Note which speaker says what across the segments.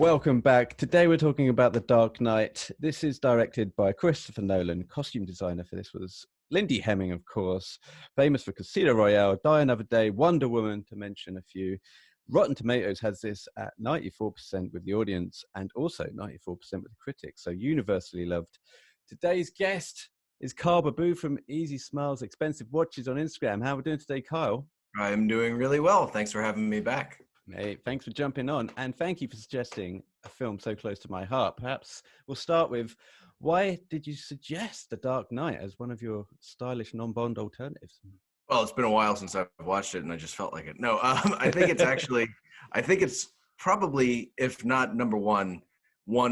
Speaker 1: Welcome back. Today we're talking about The Dark Knight. This is directed by Christopher Nolan. Costume designer for this was Lindy Hemming, of course, famous for Casino Royale, Die Another Day, Wonder Woman, to mention a few. Rotten Tomatoes has this at 94% with the audience and also 94% with the critics, so universally loved. Today's guest is Kyle Barbeau from Easy Smiles Expensive Watches on Instagram. How are we doing today, Kyle?
Speaker 2: I'm doing really well. Thanks for having me back.
Speaker 1: Hey, thanks for jumping on, and thank you for suggesting a film so close to my heart. Perhaps we'll start with, why did you suggest The Dark Knight as one of your stylish non-Bond alternatives?
Speaker 2: Well, it's been a while since I've watched it, and I just felt like it. No, I think it's probably, if not number one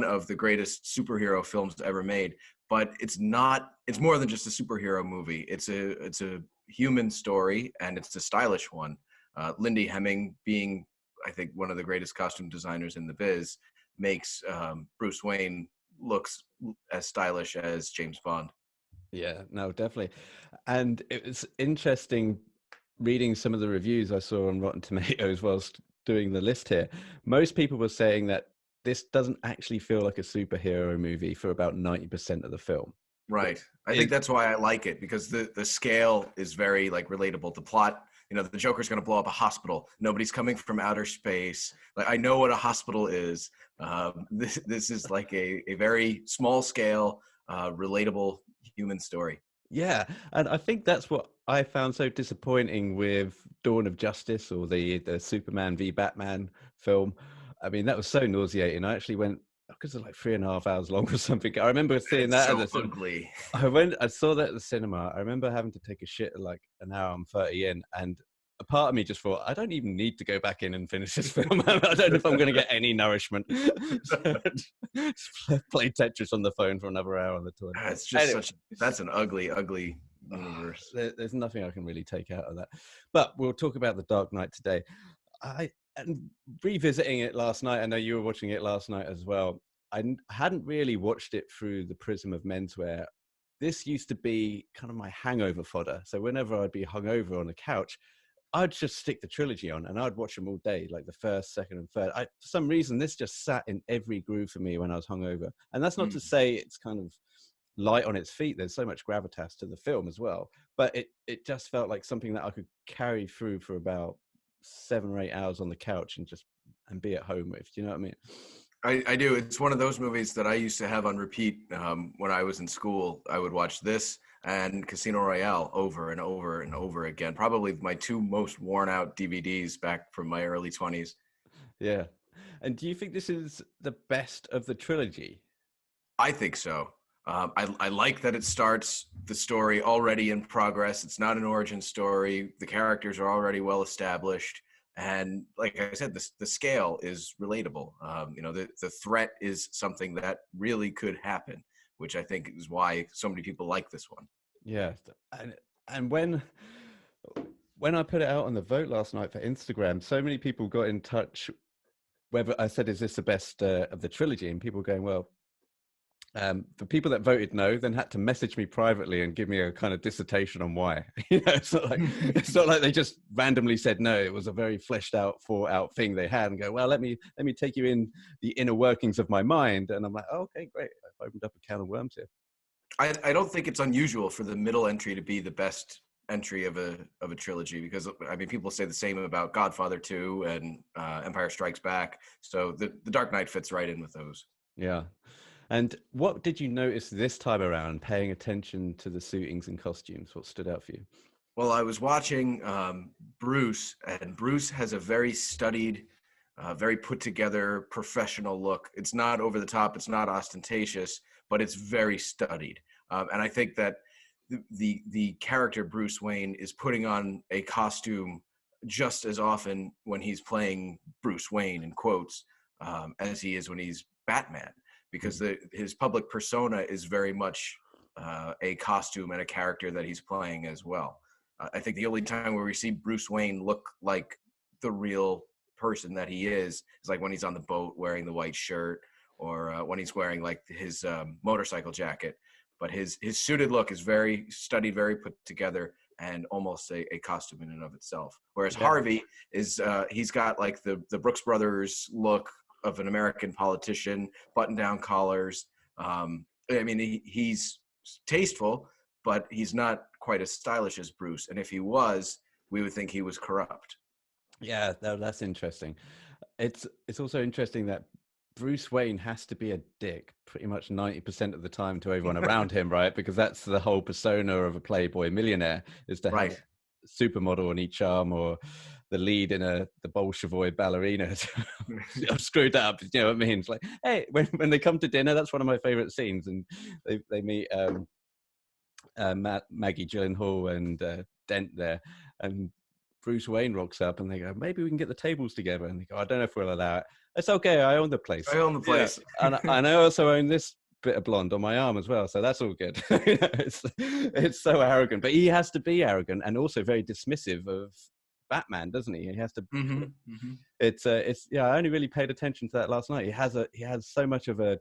Speaker 2: of the greatest superhero films ever made. But it's not. It's more than just a superhero movie. It's a human story, and it's a stylish one. Lindy Hemming, being, I think, one of the greatest costume designers in the biz, makes Bruce Wayne looks as stylish as James Bond.
Speaker 1: Yeah, no, definitely. And it was interesting reading some of the reviews I saw on Rotten Tomatoes whilst doing the list here. Most people were saying that this doesn't actually feel like a superhero movie for about 90% of the film.
Speaker 2: Right. I think that's why I like it, because the scale is very relatable. The plot, the Joker's going to blow up a hospital. Nobody's coming from outer space. Like, I know what a hospital is. This is like a very small scale, relatable human story.
Speaker 1: Yeah, and I think that's what I found so disappointing with Dawn of Justice, or the Superman v Batman film. I mean, that was so nauseating. I actually went, because it's like 3.5 hours long or something. I remember seeing that
Speaker 2: so
Speaker 1: at the
Speaker 2: ugly.
Speaker 1: I saw that at the cinema. I remember having to take a shit at like an hour and 30 in, and a part of me just thought, I don't even need to go back in and finish this film. I don't know if I'm going to get any nourishment. Play Tetris on the phone for another hour on the tour.
Speaker 2: It's just that's an ugly universe.
Speaker 1: There's nothing I can really take out of that. But we'll talk about The Dark Knight today. And revisiting it last night, I know you were watching it last night as well. I hadn't really watched it through the prism of menswear. This used to be kind of my hangover fodder. So whenever I'd be hungover on a couch, I'd just stick the trilogy on and I'd watch them all day, like the first, second, and third. For some reason, this just sat in every groove for me when I was hungover. And that's not to say it's kind of light on its feet. There's so much gravitas to the film as well. But it just felt like something that I could carry through for about 7 or 8 hours on the couch and be at home with. Do you know what I mean?
Speaker 2: I do. It's one of those movies that I used to have on repeat when I was in school. I would watch this and Casino Royale over and over and over again. Probably my two most worn out DVDs back from my early 20s.
Speaker 1: Yeah. And do you think this is the best of the trilogy?
Speaker 2: I think so. I like that it starts the story already in progress. It's not an origin story. The characters are already well established. And like I said, the scale is relatable. The threat is something that really could happen, which I think is why so many people like this one.
Speaker 1: Yeah. And when I put it out on the vote last night for Instagram, so many people got in touch, whether I said, is this the best of the trilogy? And people going, well, the people that voted no then had to message me privately and give me a kind of dissertation on why. It's not like they just randomly said no. It was a very fleshed out, thought out thing they had, and go, well, let me take you in the inner workings of my mind. And I'm like, oh, okay, great. I've opened up a can of worms here.
Speaker 2: I don't think it's unusual for the middle entry to be the best entry of a trilogy, because I mean, people say the same about Godfather 2 and Empire Strikes Back. So the Dark Knight fits right in with those.
Speaker 1: Yeah. And what did you notice this time around, paying attention to the suitings and costumes? What stood out for you?
Speaker 2: Well, I was watching Bruce, and Bruce has a very studied, very put together professional look. It's not over the top. It's not ostentatious, but it's very studied. And I think that the character Bruce Wayne is putting on a costume just as often when he's playing Bruce Wayne, in quotes, as he is when he's Batman. Because his public persona is very much a costume and a character that he's playing as well. I think the only time where we see Bruce Wayne look like the real person that he is like when he's on the boat wearing the white shirt, or when he's wearing like his motorcycle jacket. But his suited look is very studied, very put together, and almost a costume in and of itself. Whereas Harvey is he's got like the Brooks Brothers look, of an American politician, button-down collars. I mean, he's tasteful, but he's not quite as stylish as Bruce. And if he was, we would think he was corrupt.
Speaker 1: Yeah, that's interesting. It's also interesting that Bruce Wayne has to be a dick pretty much 90% of the time to everyone around him, right? Because that's the whole persona of a playboy millionaire, is to have a supermodel on each arm, or the lead in the Bolshevik ballerina. I've screwed that up, you know what I mean? It's like, hey, when they come to dinner, that's one of my favorite scenes, and they meet Maggie Gyllenhaal and Dent there, and Bruce Wayne rocks up, and they go, maybe we can get the tables together. And they go, I don't know if we'll allow it. It's okay, I own the place.
Speaker 2: I own the place.
Speaker 1: Yeah. And I also own this bit of blonde on my arm as well, so that's all good. It's so arrogant, but he has to be arrogant and also very dismissive of Batman, doesn't he? He has to. It's yeah. I only really paid attention to that last night. He has so much of a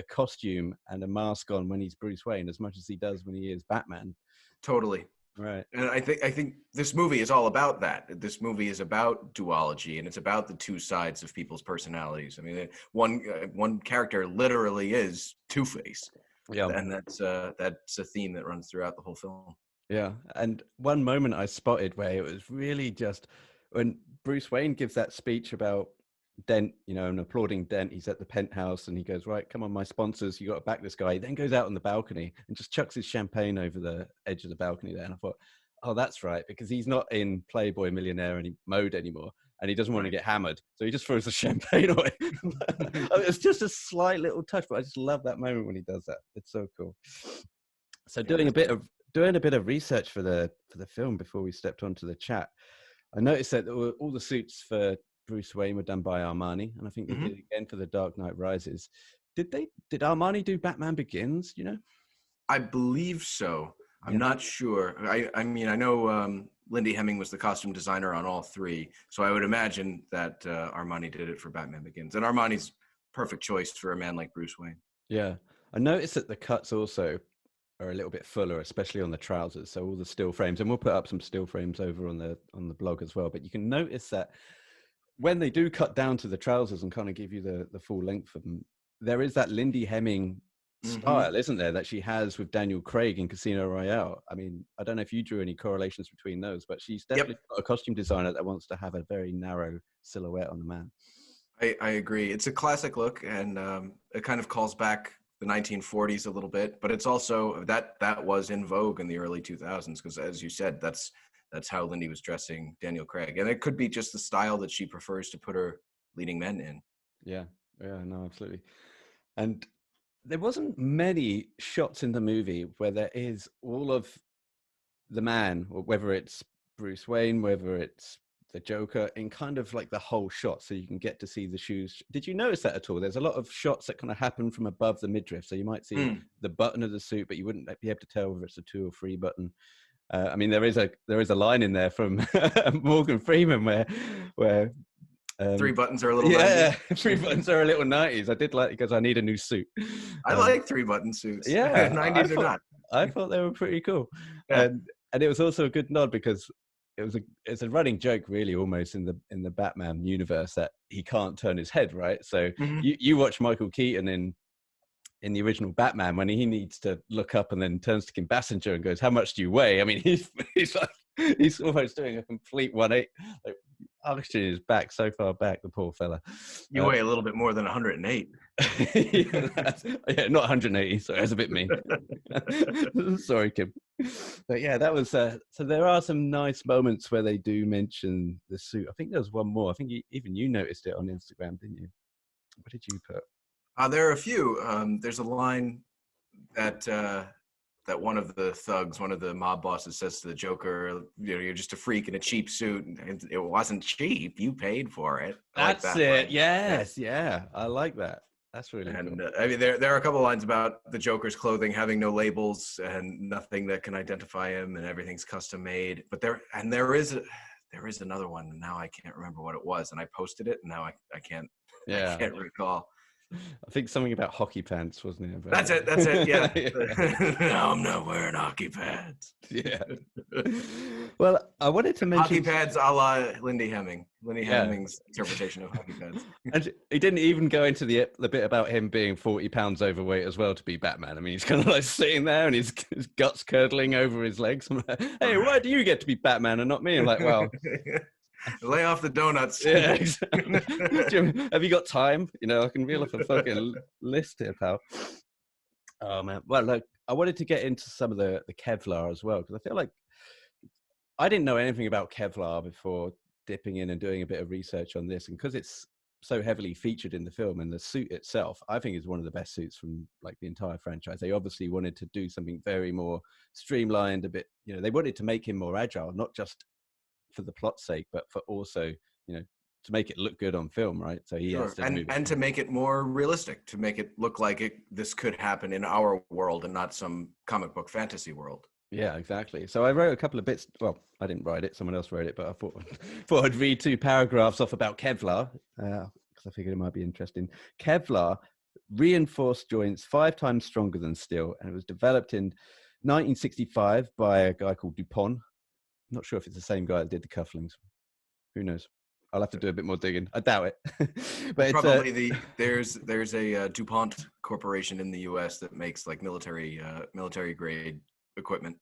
Speaker 1: costume and a mask on when he's Bruce Wayne, as much as he does when he is Batman.
Speaker 2: Totally.
Speaker 1: Right.
Speaker 2: And I think this movie is all about that. This movie is about duology, and it's about the two sides of people's personalities. I mean, one character literally is Two-Face.
Speaker 1: Yeah.
Speaker 2: And that's a theme that runs throughout the whole film.
Speaker 1: Yeah. And one moment I spotted where it was really just when Bruce Wayne gives that speech about Dent, you know, and applauding Dent. He's at the penthouse and he goes, right, come on, my sponsors, you got to back this guy. He then goes out on the balcony and just chucks his champagne over the edge of the balcony there. And I thought, oh, that's right, because he's not in Playboy millionaire mode anymore, and he doesn't want to get hammered, so he just throws the champagne away. It's just a slight little touch, but I just love that moment when he does that. It's so cool. So doing a bit of research for the film before we stepped onto the chat, I noticed that all the suits for Bruce Wayne were done by Armani, and I think they did again for The Dark Knight Rises. Did Armani do Batman Begins? You know,
Speaker 2: I believe so. I'm not sure. I mean, I know Lindy Hemming was the costume designer on all three, so I would imagine that Armani did it for Batman Begins. And Armani's perfect choice for a man like Bruce Wayne.
Speaker 1: Yeah, I noticed that the cuts also are a little bit fuller, especially on the trousers. So all the still frames, and we'll put up some still frames over on the blog as well. But you can notice that when they do cut down to the trousers and kind of give you the full length of them, there is that Lindy Hemming style, isn't there, that she has with Daniel Craig in Casino Royale. I mean, I don't know if you drew any correlations between those, but she's definitely got a costume designer that wants to have a very narrow silhouette on the man.
Speaker 2: I agree. It's a classic look, and it kind of calls back the 1940s a little bit, but it's also that was in vogue in the early 2000s, because as you said, that's how Lindy was dressing Daniel Craig. And it could be just the style that she prefers to put her leading men in.
Speaker 1: Yeah, no, absolutely. And there wasn't many shots in the movie where there is all of the man, or whether it's Bruce Wayne, whether it's the Joker, in kind of like the whole shot, so you can get to see the shoes. Did you notice that at all? There's a lot of shots that kind of happen from above the midriff, so you might see the button of the suit, but you wouldn't be able to tell whether it's a 2 or 3 button. I mean, there is a line in there from Morgan Freeman where
Speaker 2: 3 buttons are a little 90s.
Speaker 1: 3 buttons are a little 90s. I did like it because I need a new suit.
Speaker 2: I like 3-button suits.
Speaker 1: Yeah,
Speaker 2: 90s or not.
Speaker 1: I thought they were pretty cool,
Speaker 2: Yeah.
Speaker 1: and it was also a good nod because it's a running joke, really, almost in the Batman universe, that he can't turn his head, right? So you watch Michael Keaton in the original Batman, when he needs to look up and then turns to Kim Basinger and goes, "How much do you weigh?" I mean, he's almost doing a complete 180, like arching his back so far back, the poor fella.
Speaker 2: You weigh a little bit more than 108.
Speaker 1: Yeah, not 180. Sorry, that's a bit mean. Sorry, Kim. But yeah, that was so there are some nice moments where they do mention the suit. I think there's one more. I think even you noticed it on Instagram, didn't you? What did you put?
Speaker 2: There are a few. There's a line that one of the thugs, one of the mob bosses, says to the Joker, "You know, you're just a freak in a cheap suit." And it wasn't cheap. You paid for it.
Speaker 1: That's it. Line. Yes. Yeah. I like that. That's really cool.
Speaker 2: I mean, there are a couple of lines about the Joker's clothing having no labels and nothing that can identify him, and everything's custom made. But there is another one, and now I can't remember what it was, and I posted it, and now I can't. Yeah. I can't recall.
Speaker 1: I think something about hockey pants, wasn't it?
Speaker 2: That's it. That's it. Yeah.
Speaker 1: Yeah.
Speaker 2: No, I'm not wearing hockey pads.
Speaker 1: Yeah. Well, I wanted to
Speaker 2: Hockey
Speaker 1: mention.
Speaker 2: pads a la Lindy Hemming. Lindy
Speaker 1: Yeah.
Speaker 2: Hemming's interpretation of hockey pads.
Speaker 1: And he didn't even go into the bit about him being 40 pounds overweight as well to be Batman. I mean, he's kind of like sitting there and his guts curdling over his legs. I'm like, hey, why do you get to be Batman and not me? I'm like, well,
Speaker 2: lay off the donuts.
Speaker 1: yeah, exactly. Jim, have you got time? You know, I can reel off a fucking list here, pal. Oh, man. Well, look, I wanted to get into some of the Kevlar as well, because I feel like I didn't know anything about Kevlar before dipping in and doing a bit of research on this. And because it's so heavily featured in the film, and the suit itself, I think is one of the best suits from like the entire franchise. They obviously wanted to do something very more streamlined, a bit, you know, they wanted to make him more agile, not just for the plot's sake, but for also, you know, to make it look good on film, right? So he has to move
Speaker 2: and to make it more realistic, to make it look like this could happen in our world and not some comic book fantasy world.
Speaker 1: Yeah, exactly. So I wrote a couple of bits. Well, I didn't write it; someone else wrote it. But I thought I'd read 2 paragraphs off about Kevlar because I figured it might be interesting. Kevlar, reinforced joints 5 times stronger than steel, and it was developed in 1965 by a guy called DuPont. I'm not sure if it's the same guy that did the cufflinks. Who knows? I'll have to do a bit more digging. I doubt it. But it's
Speaker 2: probably there's a DuPont corporation in the U.S. that makes like military grade equipment.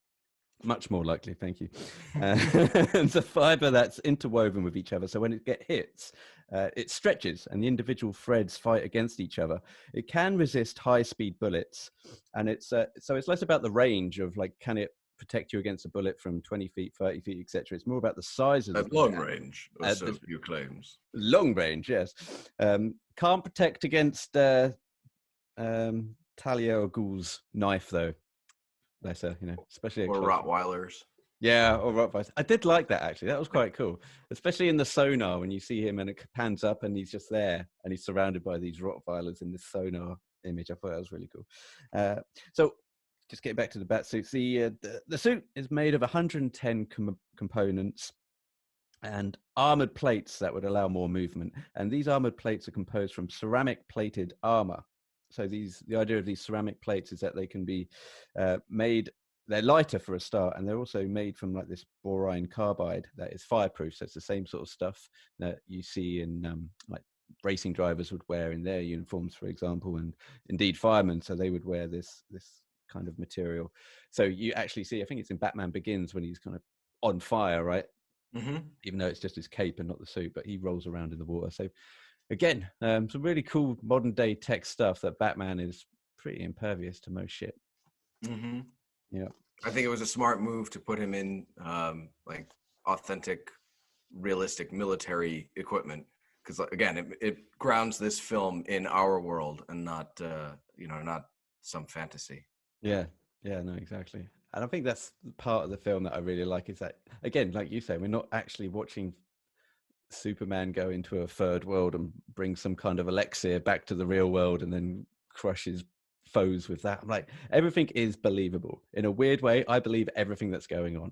Speaker 1: Much more likely, thank you. It's a fiber that's interwoven with each other, so when it hits, it stretches, and the individual threads fight against each other. It can resist high-speed bullets, and it's so it's less about the range of like, can it protect you against a bullet from 20 feet, 30 feet, etc. It's more about the size of the
Speaker 2: long range, as so few claims.
Speaker 1: Long range, yes. Can't protect against Talia al Ghul's knife, though. Bless her, you know, especially
Speaker 2: or Rottweilers.
Speaker 1: Yeah, or Rottweilers. I did like that, actually. That was quite cool, especially in the sonar when you see him and it pans up and he's just there and he's surrounded by these Rottweilers in this sonar image. I thought that was really cool. So just getting back to the bat suits, the suit is made of 110 components and armored plates that would allow more movement. And these armored plates are composed from ceramic plated armor. So the idea of these ceramic plates is that they can be made, they're lighter for a start, and they're also made from like this borine carbide that is fireproof. So it's the same sort of stuff that you see in like racing drivers would wear in their uniforms, for example, and indeed firemen. So they would wear this kind of material. So you actually see, I think it's in Batman Begins when he's kind of on fire, right? Mm-hmm. Even though it's just his cape and not the suit, but he rolls around in the water. So again, some really cool modern day tech stuff that Batman is pretty impervious to most shit.
Speaker 2: Mm-hmm.
Speaker 1: Yeah.
Speaker 2: I think it was a smart move to put him in like authentic, realistic military equipment. Because again, it grounds this film in our world and not, not some fantasy.
Speaker 1: Yeah. Yeah, no, exactly. And I think that's part of the film that I really like is that, again, like you say, we're not actually watching Superman go into a third world and bring some kind of elixir back to the real world and then crush his foes with that. I'm like, everything is believable. In a weird way, I believe everything that's going on.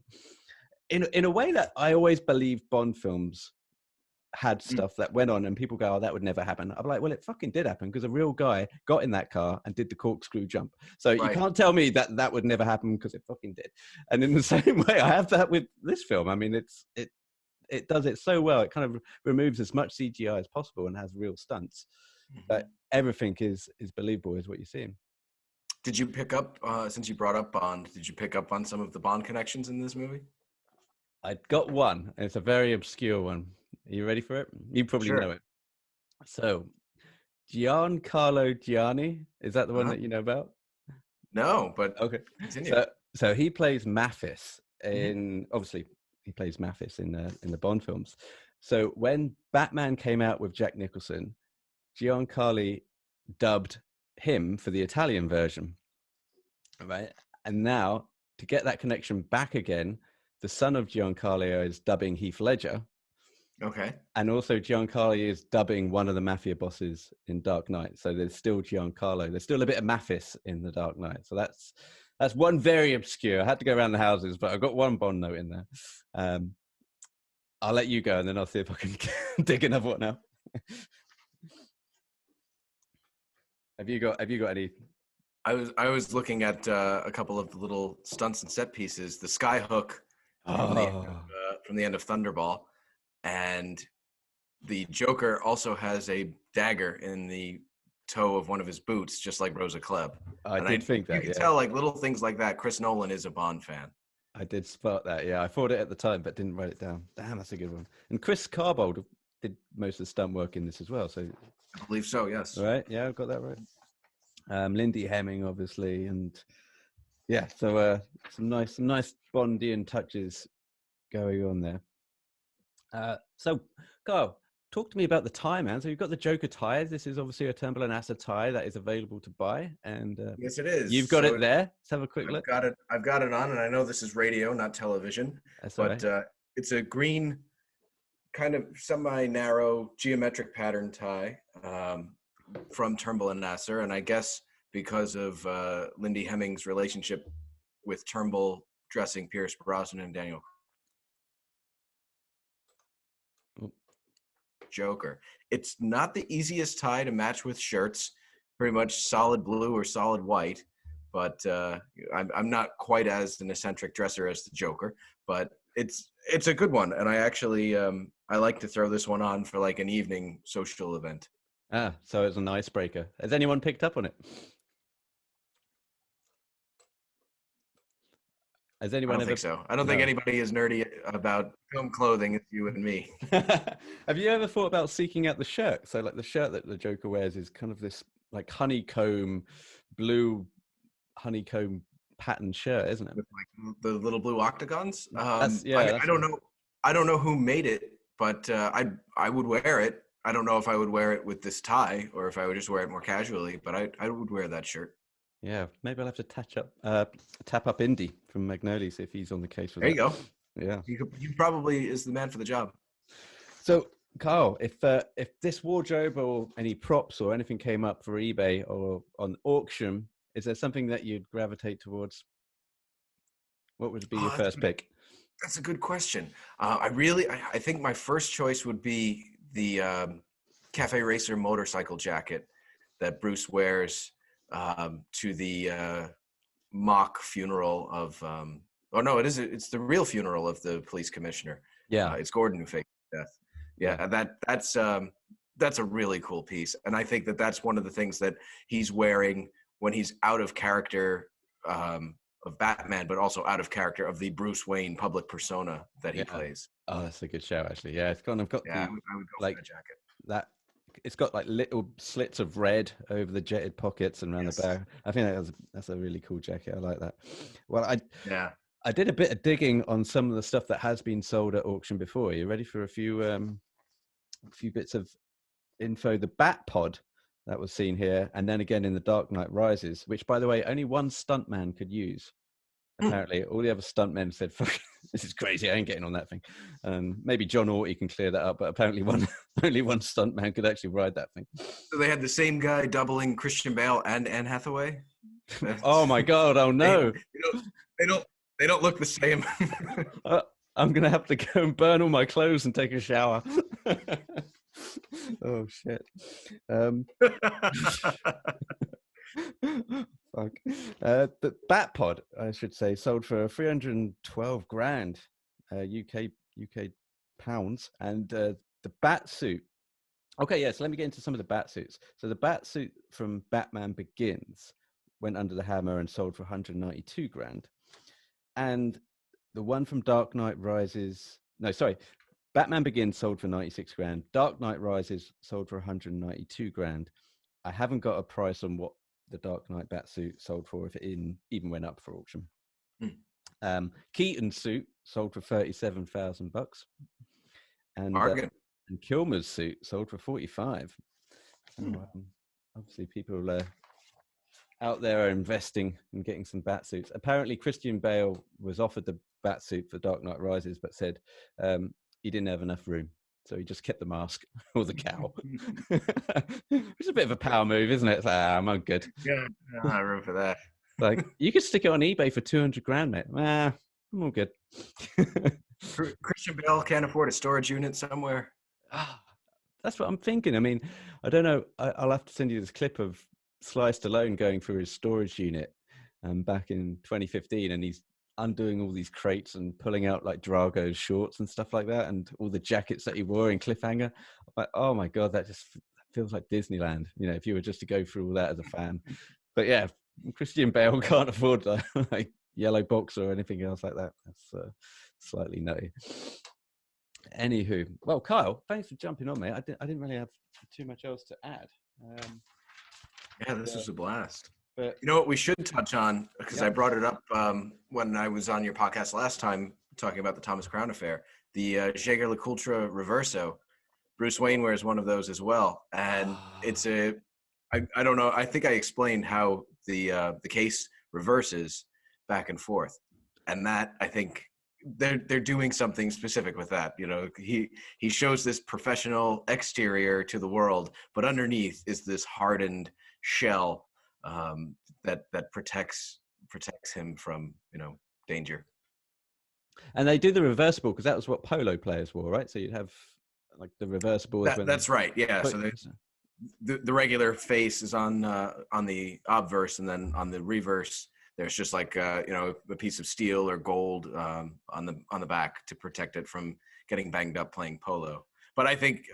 Speaker 1: In a way that I always believed Bond films had stuff that went on and people go, oh, that would never happen. I'm like, well, it fucking did happen because a real guy got in that car and did the corkscrew jump. So you can't tell me that that would never happen because it fucking did. And in the same way, I have that with this film. I mean, it does it so well. It kind of removes as much CGI as possible and has real stunts. But everything is believable, is what you're seeing.
Speaker 2: Did you pick up, since you brought up Bond, did you pick up on some of the Bond connections in this movie?
Speaker 1: I got one. And it's a very obscure one. Are you ready for it? You probably know it. So, Giancarlo Gianni, is that the one that you know about?
Speaker 2: No, but
Speaker 1: okay.
Speaker 2: Continue.
Speaker 1: So he plays Mathis in, obviously, he plays Mathis in the Bond films. So when Batman came out with Jack Nicholson, Giancarlo dubbed him for the Italian version, right? And now to get that connection back again, the son of Giancarlo is dubbing Heath Ledger.
Speaker 2: Okay.
Speaker 1: And also Giancarlo is dubbing one of the mafia bosses in Dark Knight. So there's still Giancarlo. There's still a bit of Mathis in the Dark Knight. So that's one very obscure. I had to go around the houses, but I've got one Bond note in there. I'll let you go and then I'll see if I can dig another one out. Have you got any?
Speaker 2: I was looking at a couple of the little stunts and set pieces. The sky hook
Speaker 1: Oh,
Speaker 2: from the end of Thunderball, and the Joker also has a dagger in the toe of one of his boots, just like Rosa Klebb.
Speaker 1: I
Speaker 2: And
Speaker 1: did think
Speaker 2: you
Speaker 1: that.
Speaker 2: can
Speaker 1: Yeah,
Speaker 2: tell like little things like that. Chris Nolan is a Bond fan.
Speaker 1: I did spot that. Yeah, I thought it at the time, but didn't write it down. Damn, that's a good one. And Chris Carbold did most of the stunt work in this as well. So,
Speaker 2: I believe so. Yes.
Speaker 1: right, yeah, I've got that right. Lindy Hemming, obviously, and yeah, so some nice Bondian touches going on there. So, Carl, talk to me about the tie, man. So you've got the Joker tie. This is obviously a Turnbull and Asser tie that is available to buy, and
Speaker 2: Yes, it is.
Speaker 1: you've got
Speaker 2: So
Speaker 1: it there. Let's have a quick
Speaker 2: I've
Speaker 1: look.
Speaker 2: got it. I've got it on, and I know this is radio, not television,
Speaker 1: That's all
Speaker 2: but
Speaker 1: right.
Speaker 2: it's a green, kind of semi-narrow geometric pattern tie from Turnbull and Nasser, and I guess because of Lindy Hemming's relationship with Turnbull dressing Pierce Brosnan and Daniel
Speaker 1: Oh,
Speaker 2: Joker. It's not the easiest tie to match with shirts, pretty much solid blue or solid white. But I'm not quite as an eccentric dresser as the Joker, but it's a good one, and I actually I like to throw this one on for like an evening social event.
Speaker 1: so it's an icebreaker. Has anyone picked up on it? Has
Speaker 2: I
Speaker 1: anyone
Speaker 2: don't
Speaker 1: ever?
Speaker 2: think so. I don't think
Speaker 1: No.
Speaker 2: anybody is nerdy about film clothing as you and me.
Speaker 1: Have you ever thought about seeking out the shirt? So, like the shirt that the Joker wears is kind of this like honeycomb, blue honeycomb pattern shirt, isn't it?
Speaker 2: With like the little blue octagons.
Speaker 1: That's yeah.
Speaker 2: I
Speaker 1: That's
Speaker 2: don't know. I don't know who made it, but I would wear it. I don't know if I would wear it with this tie or if I would just wear it more casually, but I would wear that shirt.
Speaker 1: yeah. Maybe I'll have to tap up Indy from Magnolia, see if he's on the case for
Speaker 2: There you
Speaker 1: that.
Speaker 2: go.
Speaker 1: Yeah.
Speaker 2: He probably is the man for the job.
Speaker 1: So, Carl, if this wardrobe or any props or anything came up for eBay or on auction, is there something that you'd gravitate towards? What would be your
Speaker 2: Oh,
Speaker 1: first pick?
Speaker 2: that's a good question. I think my first choice would be the Cafe Racer motorcycle jacket that Bruce wears to the mock funeral of. Oh no, it's the real funeral of the police commissioner.
Speaker 1: Yeah.
Speaker 2: It's Gordon who faked his death. Yeah, that's a really cool piece, and I think that that's one of the things that he's wearing when he's out of character of Batman, but also out of character of the Bruce Wayne public persona that he
Speaker 1: Yeah.
Speaker 2: plays.
Speaker 1: Oh, that's a good show, actually. Yeah, it's kind of got
Speaker 2: Yeah,
Speaker 1: the
Speaker 2: I would go
Speaker 1: like
Speaker 2: for that jacket.
Speaker 1: that. It's got like little slits of red over the jetted pockets and around the
Speaker 2: Yes.
Speaker 1: back. I think that's a really cool jacket. I like that. Well,
Speaker 2: Yeah.
Speaker 1: I did a bit of digging on some of the stuff that has been sold at auction before. Are you ready for a few bits of info? The Bat Pod that was seen here, and then again in The Dark Knight Rises, which, by the way, only one stuntman could use. Apparently, all the other stuntmen said, "Fuck, this is crazy. I ain't getting on that thing." Maybe John Orty can clear that up, but apparently, only one stuntman could actually ride that thing.
Speaker 2: So they had the same guy doubling Christian Bale and Anne Hathaway.
Speaker 1: Oh my god! Oh no!
Speaker 2: They don't look the same.
Speaker 1: I'm gonna have to go and burn all my clothes and take a shower. Oh shit! Fuck. The Bat Pod, I should say, sold for 312 grand, UK pounds, and the Bat suit. Okay, yeah. So let me get into some of the Bat suits. So the Bat suit from Batman Begins went under the hammer and sold for 192 grand, and the one from Dark Knight Rises. No, sorry. Batman Begins sold for 96 grand. Dark Knight Rises sold for 192 grand. I haven't got a price on what the Dark Knight Batsuit sold for, if it even went up for auction. Keaton's suit sold for $37,000,
Speaker 2: Bargain.
Speaker 1: and Kilmer's suit sold for 45. So, obviously, people out there are investing and getting some Batsuits. Apparently, Christian Bale was offered the Batsuit for Dark Knight Rises, but said he didn't have enough room. So he just kept the mask or the cowl. It's a bit of a power move, isn't it? It's like, I'm good.
Speaker 2: Yeah, not room for that.
Speaker 1: Like, you could stick it on eBay for 200 grand, mate. I'm all good.
Speaker 2: Christian Bale can't afford a storage unit somewhere.
Speaker 1: That's what I'm thinking. I mean, I don't know. I'll have to send you this clip of Sliced alone going through his storage unit back in 2015, and he's undoing all these crates and pulling out like Drago's shorts and stuff like that, and all the jackets that he wore in Cliffhanger. I'm like, oh my God, that just feels like Disneyland, if you were just to go through all that as a fan. But yeah, Christian Bale can't afford like yellow boxer or anything else like that. That's slightly nutty. Anywho, well, Kyle, thanks for jumping on, mate. I didn't really have too much else to add.
Speaker 2: Yeah, this was a blast.
Speaker 1: But
Speaker 2: you know what we should touch on, because I brought it up when I was on your podcast last time talking about the Thomas Crown affair, the Jaeger-LeCoultre Reverso. Bruce Wayne wears one of those as well, and it's I don't know. I think I explained how the case reverses back and forth, and that I think they're doing something specific with that. He shows this professional exterior to the world, but underneath is this hardened shell that protects him from danger.
Speaker 1: And they do the reversible because that was what polo players wore, right? So you'd have like the reversible.
Speaker 2: That's right. Yeah. So the regular face is on the obverse, and then on the reverse, there's just like a piece of steel or gold on the back to protect it from getting banged up playing polo. But I think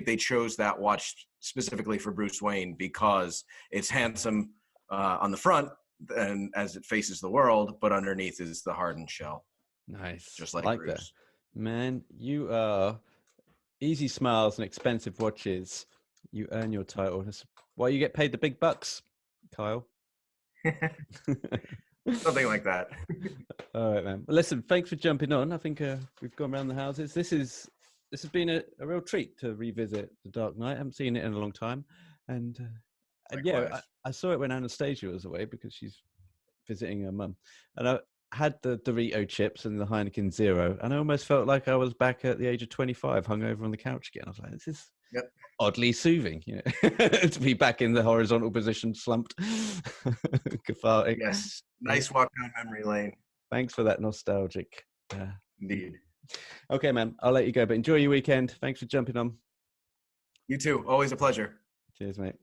Speaker 2: they chose that watch specifically for Bruce Wayne because it's handsome on the front and as it faces the world, but underneath is the hardened shell.
Speaker 1: Nice.
Speaker 2: Just like Bruce.
Speaker 1: That. Man, you are easy smiles and expensive watches. You earn your title. That's why you get paid the big bucks, Kyle.
Speaker 2: Something like that.
Speaker 1: All right, man. Well, listen, thanks for jumping on. I think we've gone around the houses. This has been a real treat to revisit The Dark Knight. I haven't seen it in a long time. And yeah, I saw it when Anastasia was away because she's visiting her mum. And I had the Dorito chips and the Heineken Zero, and I almost felt like I was back at the age of 25, hungover on the couch again. I was like, this is oddly soothing, to be back in the horizontal position, slumped, cathartic.
Speaker 2: Yes, nice walk down memory lane.
Speaker 1: Thanks for that nostalgic.
Speaker 2: Indeed.
Speaker 1: Okay, man, I'll let you go, but enjoy your weekend. Thanks for jumping on.
Speaker 2: You too. Always a pleasure.
Speaker 1: Cheers, mate.